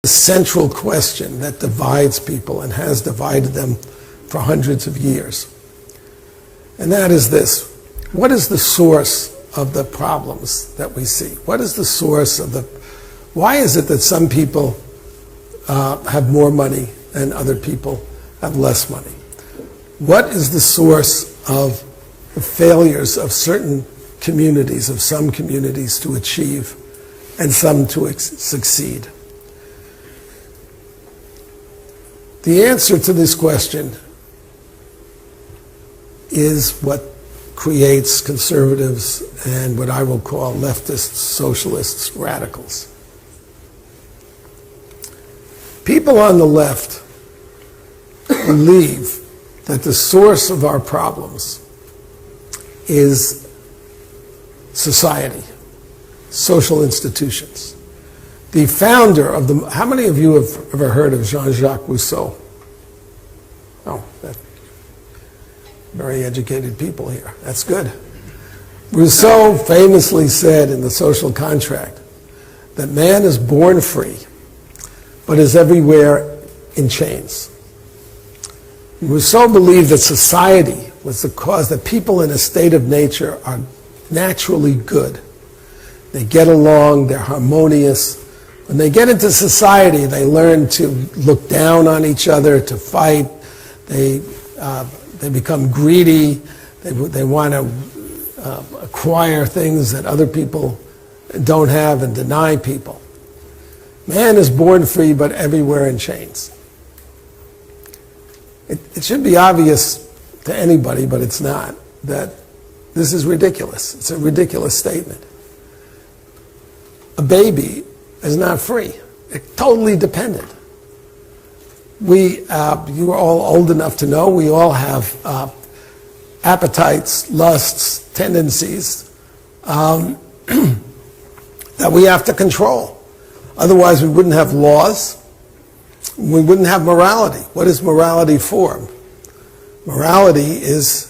The central question that divides people and has divided them for hundreds of years. And that is this: what is the source of the problems that we see? What is the source of why is it that some people have more money and other people have less money? What is the source of the failures of certain communities, of some communities to achieve and some to succeed? The answer to this question is what creates conservatives and what I will call leftists, socialists, radicals. People on the left believe that the source of our problems is society, social institutions. The founder of how many of you have ever heard of Jean-Jacques Rousseau? Oh, very educated people here. That's good. Rousseau famously said in The Social Contract that man is born free, but is everywhere in chains. Rousseau believed that society was the cause, that people in a state of nature are naturally good. They get along, they're harmonious. When they get into society, they learn to look down on each other, to fight. They become greedy. They want to acquire things that other people don't have and deny people. Man is born free, but everywhere in chains. It should be obvious to anybody, but it's not, that this is ridiculous. It's a ridiculous statement. A baby is not free. It's totally dependent. You are all old enough to know we all have appetites, lusts, tendencies that we have to control. Otherwise, we wouldn't have laws. We wouldn't have morality. What is morality for? Morality is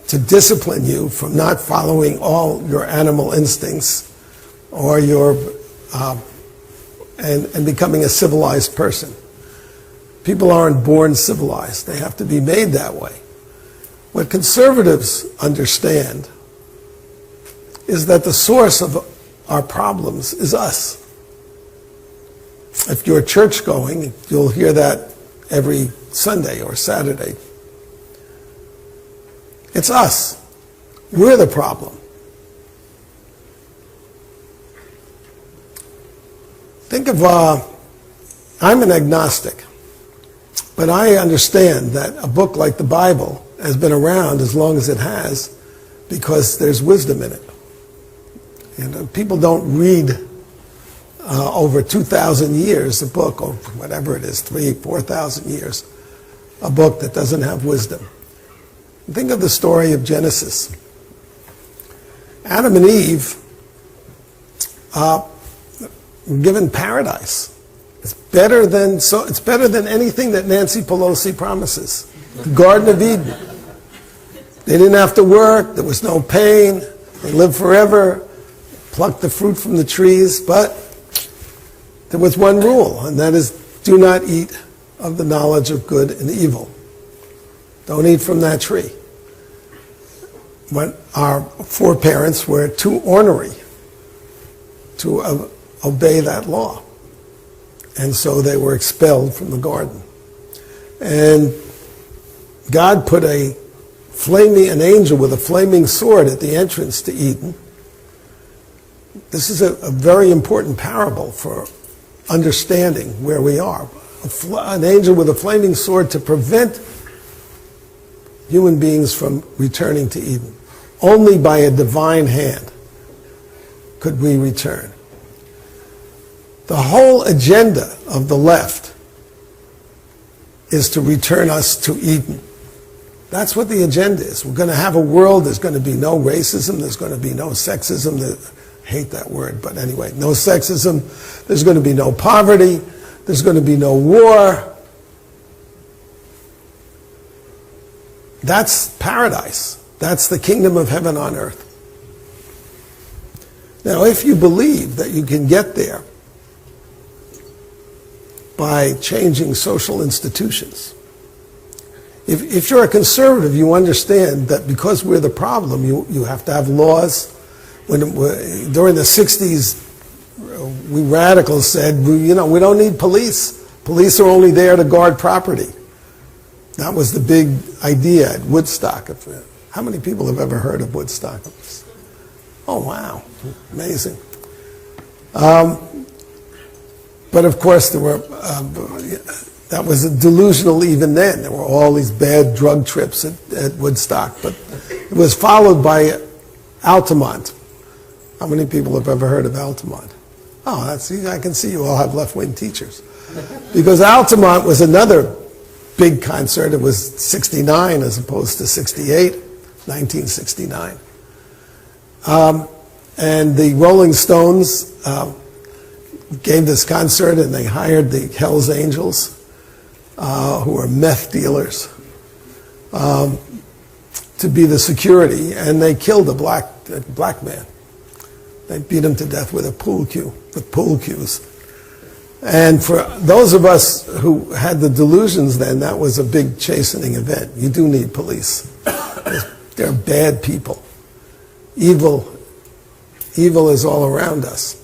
to discipline you from not following all your animal instincts or and becoming a civilized person. People aren't born civilized. They have to be made that way. What conservatives understand is that the source of our problems is us. If you're church going, you'll hear that every Sunday or Saturday. It's us. We're the problem. Think of, I'm an agnostic, but I understand that a book like the Bible has been around as long as it has because there's wisdom in it. And people don't read over 2,000 years a book, or whatever it is, 3,000, 4,000 years, a book that doesn't have wisdom. Think of the story of Genesis. Adam and Eve were given paradise. It's better than anything that Nancy Pelosi promises. The Garden of Eden. They didn't have to work. There was no pain. They lived forever. Plucked the fruit from the trees. But there was one rule, and that is, do not eat of the knowledge of good and evil. Don't eat from that tree. When our foreparents were too ornery to obey that law. And so they were expelled from the garden. And God put an angel with a flaming sword at the entrance to Eden. This is a very important parable for understanding where we are. An angel with a flaming sword to prevent human beings from returning to Eden. Only by a divine hand could we return. The whole agenda of the left is to return us to Eden. That's what the agenda is. We're going to have a world, there's going to be no racism, there's going to be no sexism, I hate that word, but anyway, no sexism, there's going to be no poverty, there's going to be no war. That's paradise. That's the kingdom of heaven on earth. Now, if you believe that you can get there by changing social institutions. If you're a conservative, you understand that because we're the problem, you have to have laws. During the 60s, we radicals said, we don't need police. Police are only there to guard property. That was the big idea at Woodstock. How many people have ever heard of Woodstock? Oh, wow. Amazing. But of course, there were, that was delusional even then. There were all these bad drug trips at Woodstock. But it was followed by Altamont. How many people have ever heard of Altamont? Oh, I can see you all have left-wing teachers. Because Altamont was another big concert. It was 69 as opposed to 68, 1969. And the Rolling Stones gave this concert, and they hired the Hells Angels, who were meth dealers, to be the security, and they killed a black man. They beat him to death with pool cues. And for those of us who had the delusions then, that was a big chastening event. You do need police. They're bad people. Evil is all around us.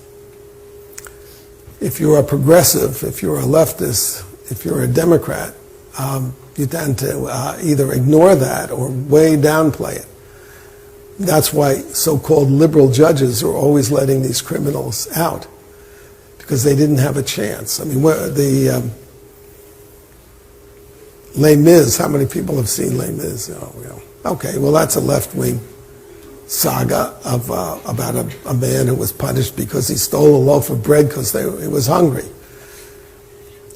If you're a progressive, if you're a leftist, if you're a Democrat, you tend to either ignore that or way downplay it. That's why so-called liberal judges are always letting these criminals out, because they didn't have a chance. I mean, the Les Mis, how many people have seen Les Mis? Okay, well, that's a left-wing saga about a man who was punished because he stole a loaf of bread because he was hungry.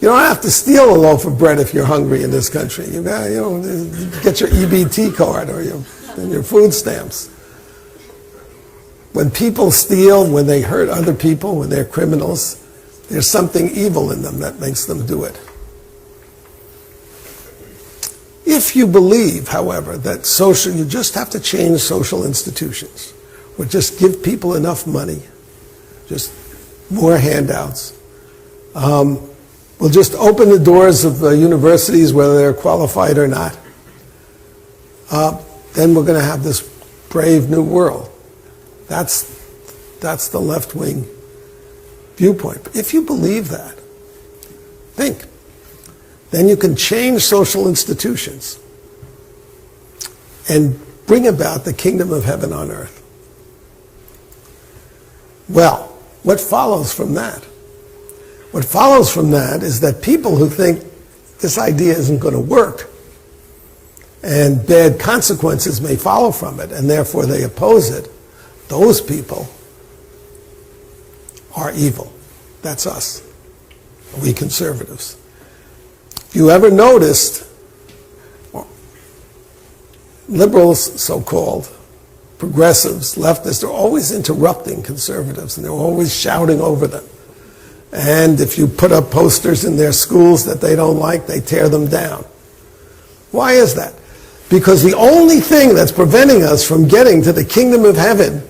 You don't have to steal a loaf of bread if you're hungry in this country. You get your EBT card or your food stamps. When people steal, when they hurt other people, when they're criminals, there's something evil in them that makes them do it. If you believe, however, that you just have to change social institutions, or just give people enough money, just more handouts, we'll just open the doors of universities, whether they're qualified or not, then we're going to have this brave new world. That's the left-wing viewpoint. But if you believe that, think. Then you can change social institutions and bring about the kingdom of heaven on earth. Well, what follows from that? What follows from that is that people who think this idea isn't going to work and bad consequences may follow from it, and therefore they oppose it, those people are evil. That's us, we conservatives. If you ever noticed, liberals, so-called, progressives, leftists, are always interrupting conservatives, and they're always shouting over them. And if you put up posters in their schools that they don't like, they tear them down. Why is that? Because the only thing that's preventing us from getting to the kingdom of heaven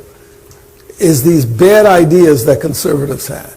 is these bad ideas that conservatives have.